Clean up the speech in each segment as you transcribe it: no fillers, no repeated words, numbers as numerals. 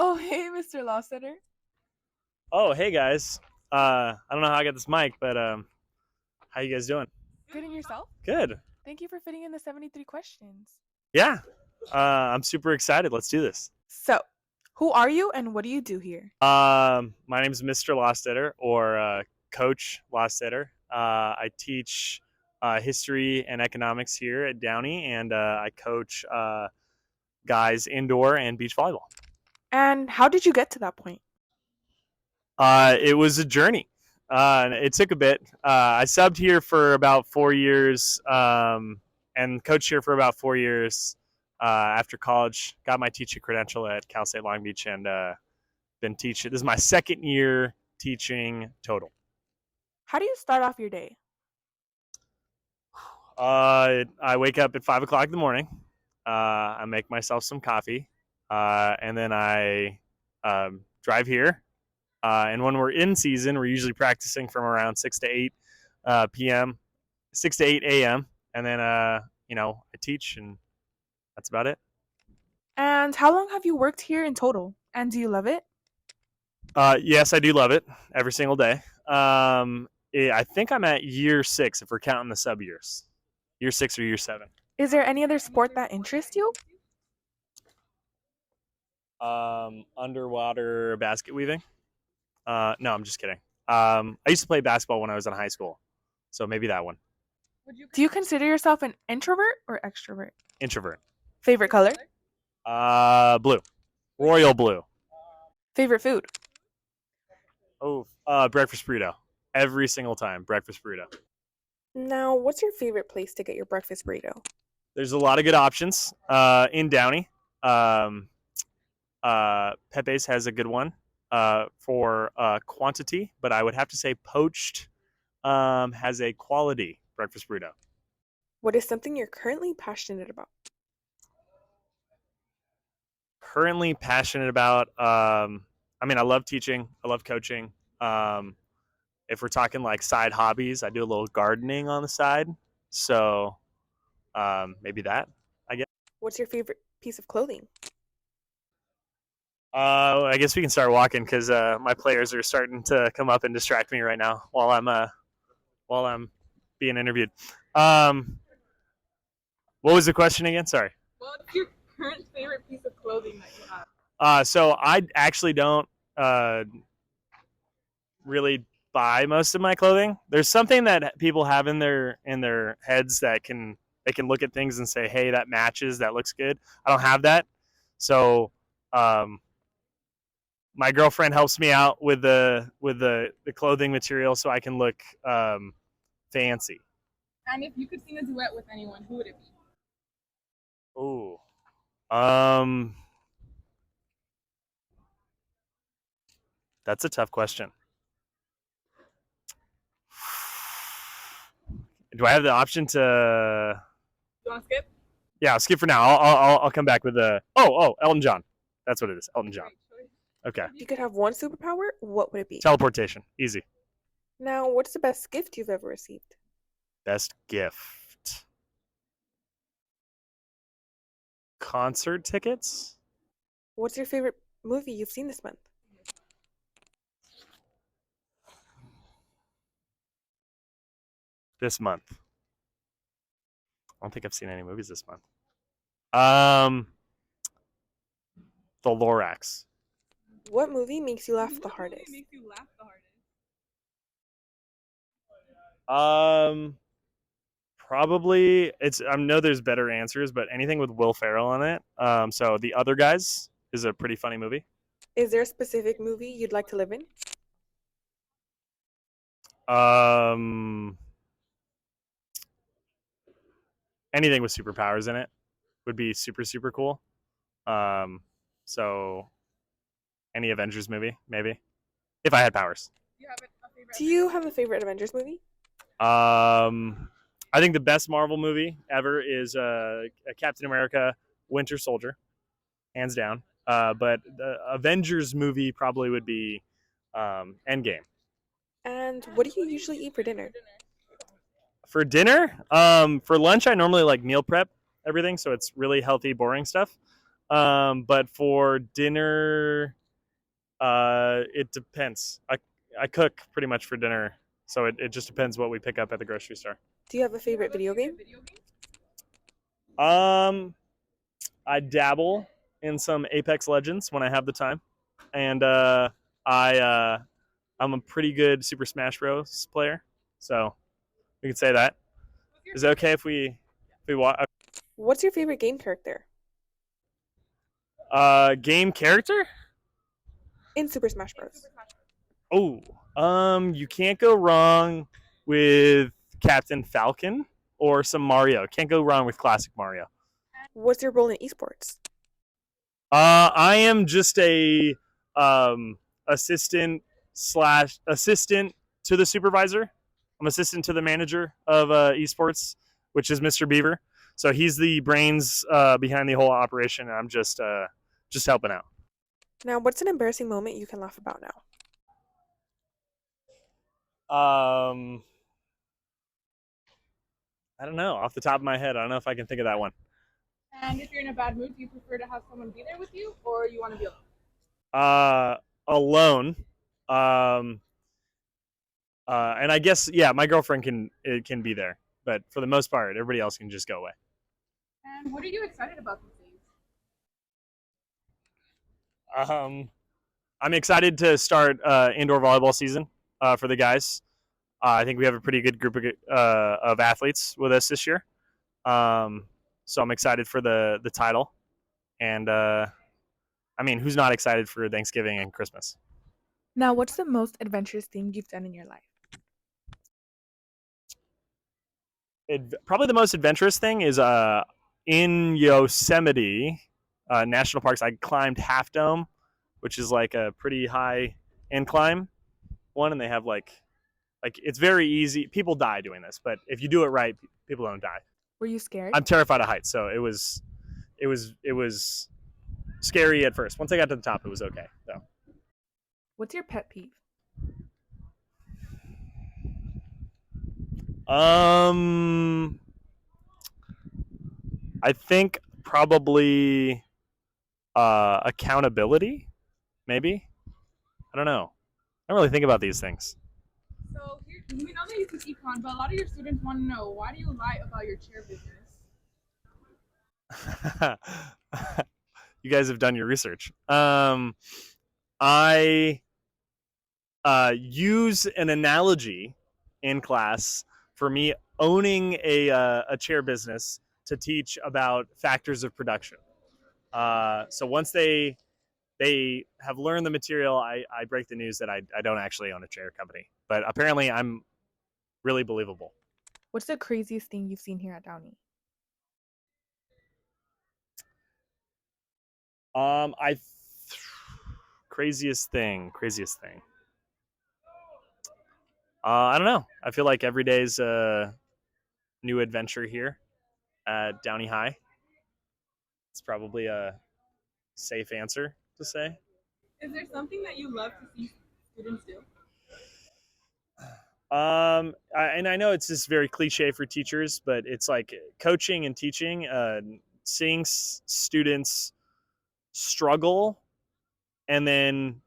Oh, hey, Mr. Lostetter. Oh, hey guys. I don't know how I got this mic, but how you guys doing? Good in yourself? Good. Thank you for fitting in the 73 questions. Yeah. I'm super excited. Let's do this. So, who are you and what do you do here? My name is Mr. Lostetter, or Coach Lostetter. I teach history and economics here at Downey, and I coach guys indoor and beach volleyball. And how did you get to that point? It was a journey. It took a bit. I subbed here for about 4 years, and coached here for about 4 years after college. Got my teaching credential at Cal State Long Beach, and been teaching. This is my second year teaching total. How do you start off your day? I wake up at 5 o'clock in the morning. I make myself some coffee, and then I drive here. And when we're in season, we're usually practicing from around 6 to 8 p.m., 6 to 8 a.m. And then, I teach, and that's about it. And how long have you worked here in total? And do you love it? Yes, I do love it every single day. I think I'm at year 6 if we're counting the sub years. Year 6 or year 7. Is there any other sport that interests you? Underwater basket weaving. No, I'm just kidding. I used to play basketball when I was in high school, so maybe that one. Do you consider yourself an introvert or extrovert? Introvert. Favorite color? Blue. Royal blue. Favorite food? Oh, breakfast burrito. Every single time, breakfast burrito. Now, what's your favorite place to get your breakfast burrito? There's a lot of good options in Downey. Pepe's has a good one for quantity, but I would have to say Poached has a quality breakfast burrito. What is something you're currently passionate about? Currently passionate about, I love teaching. I love coaching. If we're talking like side hobbies, I do a little gardening on the side. So maybe that, I guess. What's your favorite piece of clothing? I guess we can start walking because my players are starting to come up and distract me right now while I'm being interviewed. What was the question again? Sorry. What's your current favorite piece of clothing that you have? So I actually don't really buy most of my clothing. There's something that people have in their heads that they can look at things and say, "Hey, that matches. That looks good." I don't have that, so my girlfriend helps me out with the clothing material so I can look fancy. And if you could sing a duet with anyone, who would it be? Ooh. That's a tough question. Do I have the option to? You want to skip? Yeah, I'll skip for now. I'll come back with the. Elton John. That's what it is. Elton John. Okay. If you could have one superpower, what would it be? Teleportation. Easy. Now, what's the best gift you've ever received? Best gift. Concert tickets. What's your favorite movie you've seen this month? This month. I don't think I've seen any movies this month. The Lorax. What movie makes you laugh the hardest? Probably I know there's better answers, but anything with Will Ferrell in it. So The Other Guys is a pretty funny movie. Is there a specific movie you'd like to live in? Anything with superpowers in it would be super, super cool. So any Avengers movie, maybe, if I had powers. Do you have a favorite Avengers movie? I think the best Marvel movie ever is Captain America: Winter Soldier, hands down. But the Avengers movie probably would be Endgame. And what do you usually eat for dinner? For dinner, for lunch, I normally like meal prep everything, so it's really healthy, boring stuff. But for dinner, it depends. I cook pretty much for dinner, so it just depends what we pick up at the grocery store. Do you have a favorite video game? Um, I dabble in some Apex Legends when I have the time, and I I'm a pretty good Super Smash Bros. Player, so we could say that. Is it okay if we watch What's your favorite game character game character? in Super Smash Bros? Oh, you can't go wrong with Captain Falcon or some Mario. Can't go wrong with classic Mario. What's your role in esports? I am just a um, assistant to the supervisor. I'm assistant to the manager of esports, which is Mr. Beaver. So he's the brains behind the whole operation, and I'm just helping out. Now, what's an embarrassing moment you can laugh about now? Um, I don't know off the top of my head. I don't know if I can think of that one. And if you're in a bad mood, do you prefer to have someone be there with you, or you want to be alone? Alone. Um, and I guess yeah, my girlfriend can be there, but for the most part, everybody else can just go away. And what are you excited about these days? Um, I'm excited to start indoor volleyball season for the guys. I think we have a pretty good group of athletes with us this year. Um, so I'm excited for the title, and I mean, who's not excited for Thanksgiving and Christmas? Now, what's the most adventurous thing you've done in your life? Probably the most adventurous thing is in Yosemite National Parks. I climbed Half Dome, which is like a pretty high incline one, and they have like it's very easy. People die doing this, but if you do it right, people don't die. Were you scared? I'm terrified of heights, so it was scary at first. Once I got to the top, it was okay though. What's your pet peeve? Um, I think probably accountability, maybe. I don't know. I don't really think about these things. So here, we know that you teach econ, but a lot of your students want to know, why do you lie about your chair business? You guys have done your research. I use an analogy in class for me owning a chair business to teach about factors of production. So once they have learned the material, I break the news that I don't actually own a chair company. But apparently I'm really believable. What's the craziest thing you've seen here at Downey? I craziest thing. I don't know. I feel like every day's a new adventure here at Downey High. It's probably a safe answer to say. Is there something that you love to see students do? And I know it's just very cliche for teachers, but it's like coaching and teaching, seeing students struggle and then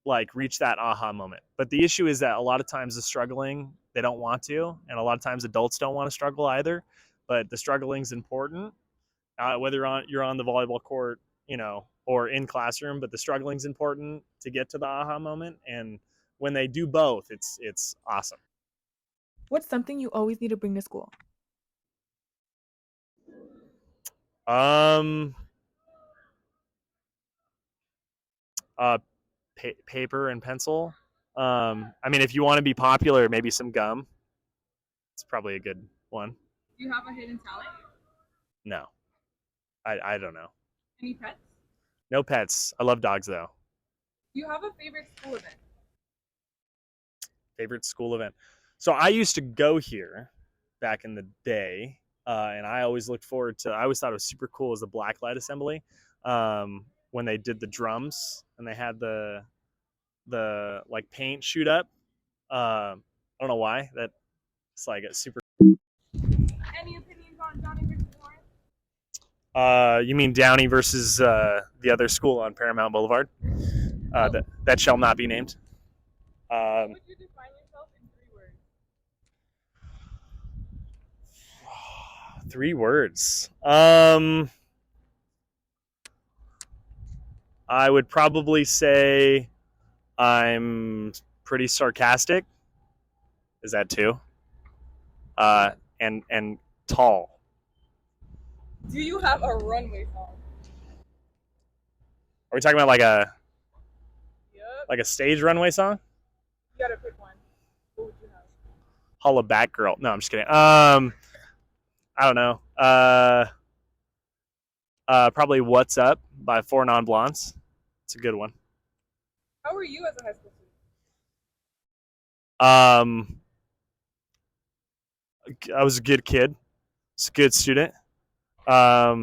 like reach that aha moment. But the issue is that a lot of times the struggling, they don't want to, and a lot of times adults don't want to struggle either. But the struggle is important, whether you're on the volleyball court, or in classroom. But the struggle is important to get to the aha moment, and when they do both, it's awesome. What's something you always need to bring to school? Um, uh, paper and pencil. I mean, if you want to be popular, maybe some gum. It's probably a good one. Do you have a hidden talent? No, I don't know. Any pets? No pets. I love dogs though. Do you have a favorite school event? Favorite school event. So I used to go here back in the day, and I always looked forward to. I always thought it was super cool as the blacklight assembly, when they did the drums and they had the like paint shoot up. I don't know why that it's like a super. Any opinions on Johnny versus Lawrence? You mean Downey versus the other school on Paramount Boulevard? That shall not be named. How would you define yourself in 3 words? 3 words. I would probably say I'm pretty sarcastic. Is that two? And tall. Do you have a runway song? Are we talking about Yep. like a stage runway song? You gotta pick one. What would you have? Holla back girl. No, I'm just kidding. I don't know. Probably What's Up by Four Non Blondes. It's a good one. How were you as a high school student? Um, I was a good kid. I was a good student. I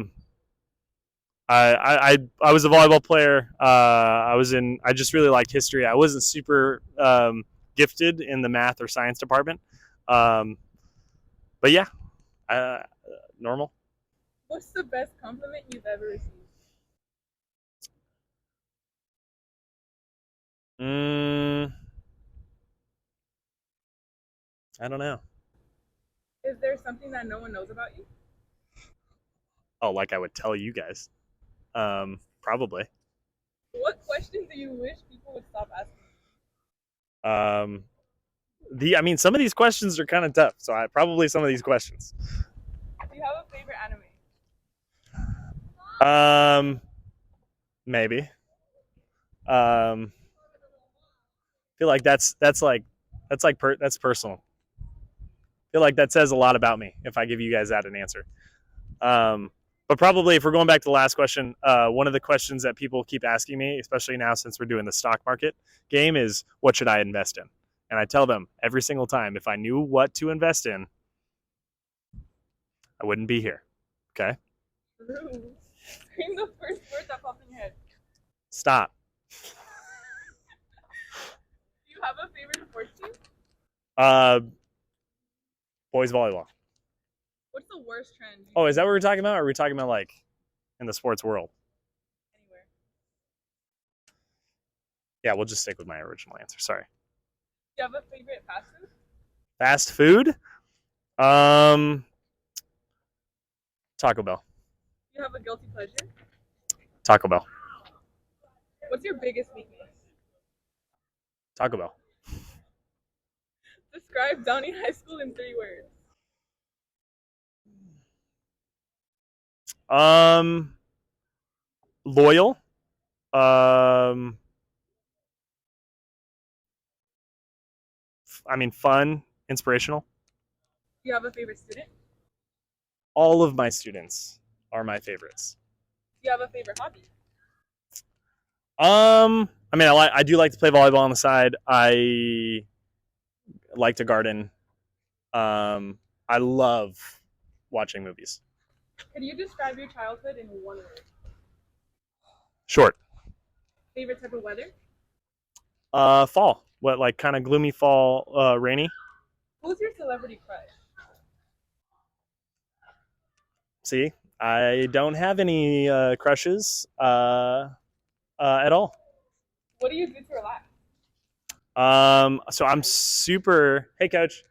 was a volleyball player. I just really liked history. I wasn't super gifted in the math or science department. But yeah, normal. What's the best compliment you've ever received? I don't know. Is there something that no one knows about you? Oh, like I would tell you guys. Probably. What question do you wish people would stop asking? Some of these questions are kind of tough, so probably some of these questions. Do you have a favorite anime? Maybe. Feel like that's personal. Feel like that says a lot about me if I give you guys that an answer. But probably if we're going back to the last question, one of the questions that people keep asking me, especially now since we're doing the stock market game, is what should I invest in? And I tell them every single time, if I knew what to invest in, I wouldn't be here. Okay? True. Scream the first word that pops in your head. Stop. Do you have a favorite sports team? Boys volleyball. What's the worst trend? Oh, is that what we're talking about? Or are we talking about like in the sports world? Anywhere. Yeah, we'll just stick with my original answer. Sorry. Do you have a favorite fast food? Fast food? Taco Bell. Do you have a guilty pleasure? Taco Bell. What's your biggest weakness? Taco Bell. Describe Downey High School in 3 words. Loyal. Fun, inspirational. Do you have a favorite student? All of my students are my favorites. Do you have a favorite hobby? I do like to play volleyball on the side. I like to garden. I love watching movies. Could you describe your childhood in 1 word? Short. Favorite type of weather? Fall. What, like kind of gloomy fall, rainy? Who's your celebrity crush? See, I don't have any crushes at all. What do you do to relax? So I'm super. Hey, coach.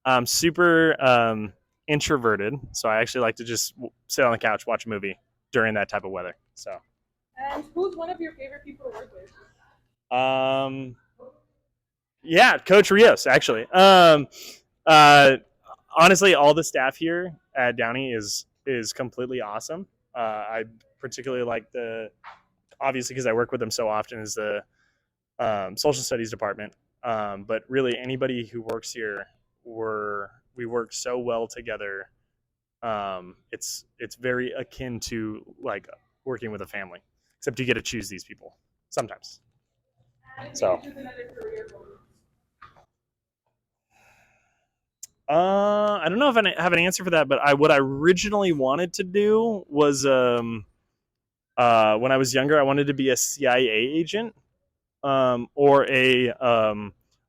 I'm super introverted, so I actually like to just sit on the couch, watch a movie during that type of weather. So. And who's one of your favorite people to work with? Yeah, Coach Rios, actually. Honestly, all the staff here at Downey is completely awesome. I particularly like obviously because I work with them so often, is the social studies department. But really, anybody who works here, we work so well together. It's very akin to like working with a family, except you get to choose these people sometimes. So. I don't know if I have an answer for that, but what I originally wanted to do was when I was younger, I wanted to be a CIA agent or a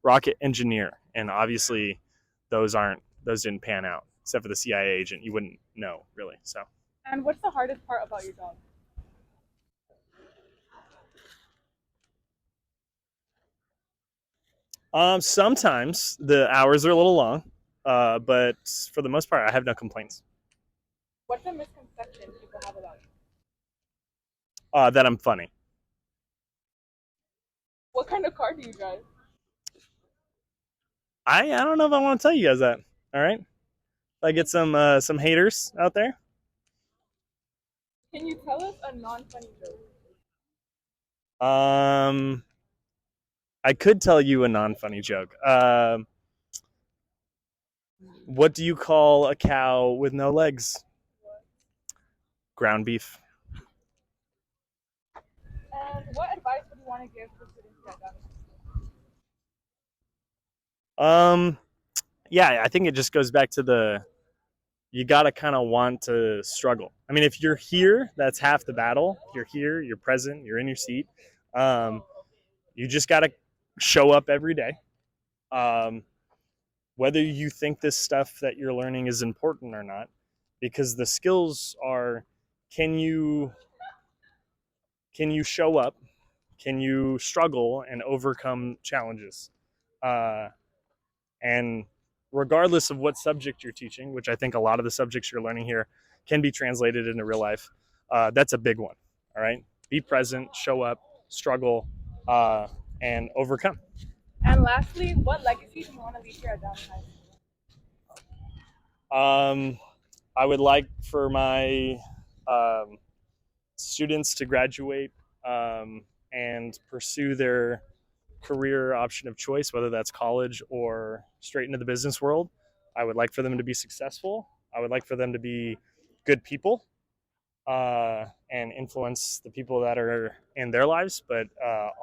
rocket engineer, and obviously those didn't pan out. Except for the CIA agent, you wouldn't know really. So. And what's the hardest part about your job? Sometimes the hours are a little long, but for the most part, I have no complaints. What's a misconception people have about you? That I'm funny. What kind of car do you drive? I don't know if I want to tell you guys that. All right, I get some haters out there. Can you tell us a non-funny joke? I could tell you a non-funny joke. What do you call a cow with no legs? Ground beef. And what advice would you want to give to students at Downey? Yeah, I think it just goes back to you got to kind of want to struggle. I mean, if you're here, that's half the battle. If you're here, you're present, you're in your seat. You just got to show up every day. Whether you think this stuff that you're learning is important or not, because the skills are, can you show up? Can you struggle and overcome challenges? And regardless of what subject you're teaching, which I think a lot of the subjects you're learning here can be translated into real life, that's a big one. All right, be present, show up, struggle, and overcome. And lastly, what legacy do you want to leave here at Downey High? I would like for my students to graduate and pursue their career option of choice, whether that's college or straight into the business world. I would like for them to be successful. I would like for them to be good people and influence the people that are in their lives, but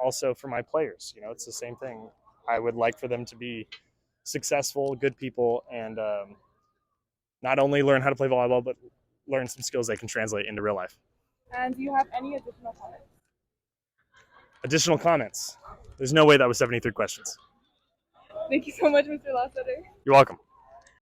also for my players. You know, it's the same thing. I would like for them to be successful, good people, and not only learn how to play volleyball, but learn some skills they can translate into real life. And do you have any additional comments? Additional comments? There's no way that was 73 questions. Thank you so much, Mr. Lostetter. You're welcome.